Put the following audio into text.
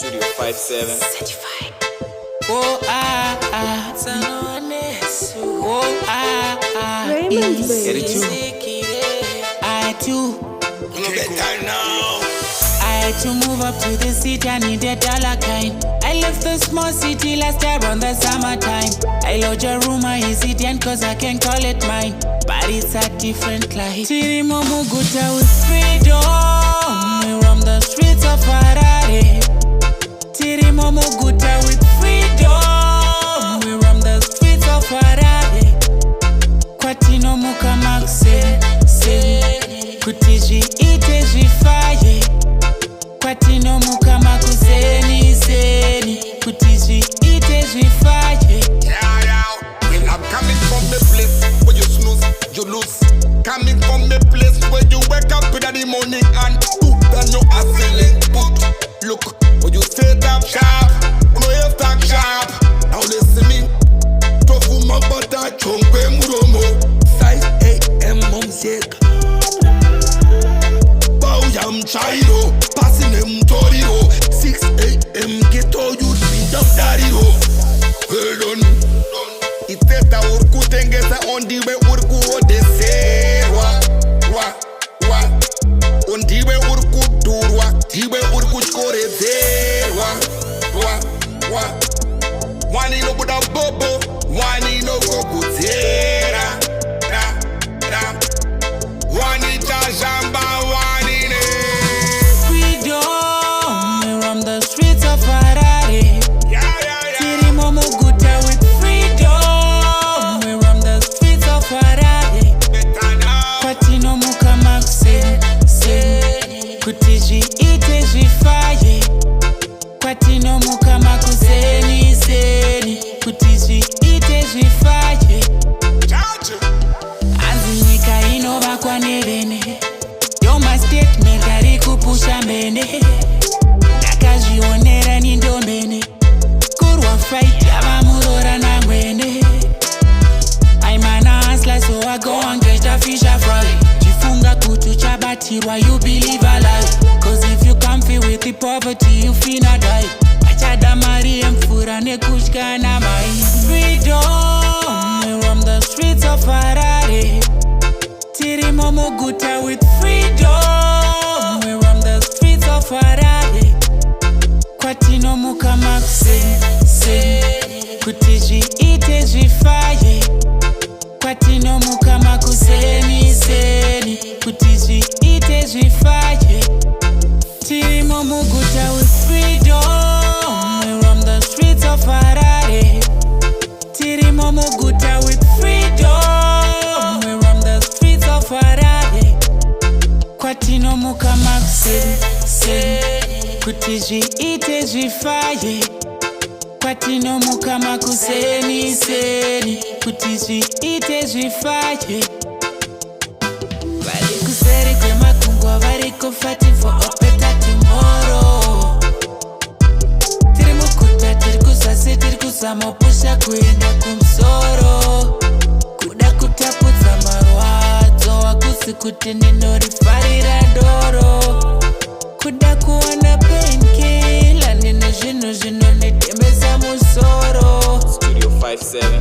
Studio 57. Certified. Oh Raymond Get it too. I too. Better now. I had to move up to the city, I needed dollar kind. I left the small city last year around the summertime. I lodge a room, I easy and cause I can call it mine. But it's a different life. Tiri momo guta with freedom. We roam the streets of Harare. Tiri momo guta with freedom. We roam the streets of Harare. Kwatino muka makse, kutiji ite jifaye. Kwatino muka makuseni seni, kutiji ite jifaye. Well, I'm coming from the place where you snooze, you lose. Coming from the place where you wake up in the morning and then you are feeling good. Look, when you say that sharp, when you talk sharp. Now listen me, tofu mabata chongwe muromo. 5 a.m. momsek. Bow yam chairo, passing him toriro. 6 a.m. get all you speed up daddy-ho. Well done. Iteta urku tengeza on the way urku odese wa on the way urku durwa the way urku chkore zerwa wa wani no buda bobo wani no go kutera ra wani tajamba wani ne Freedom, we roam the streets of Harare. Tiri momo guta with freedom. We roam the streets of Harare. Kwatino muka makse, kutiji ite jifaye. Kwatino muka makuseni seni, kutiji ite jifaye. Anzinika inova kwa nerene. Yoma statement ari kupusha mene. Nakajionera ni ndomene. Kurwa fight yaba murora na mwene. I'm an hustler so I go and get a fisher fry. Jifunga kutu chabatirwa you believe alive. Cause if you comfy with the poverty you feel not die. Achada mari mfura ne kushka na mai. Freedom, we roam the streets of Harare. Tiri momo guta with freedom. We roam the streets of Harare. Kwatino muka makse, kutiji ite jifaye. Kwatino muka makuseni seni, kutiji ite jifaye. Tiri momo guta with freedom. We roam the streets of Harare. Tiri momo guta with freedom. We roam the streets of Harare. Kwatino muka makse, kutiji ite jifaye. Kwatino muka makuseni seni, kutiji ite jifaye. Vari kuseri kwe makungwa, vari fighting for a better tomorrow. Tiri mukuta, tiri kusasi, tiri kusamopusha kuenda kumsoro. Kuda kutaputsa marwadzo, wakusi kuti ndinorifarira doro. Kuda kuwana painkiller, nina zvinhu zvinonetembesa musoro. Studio 57.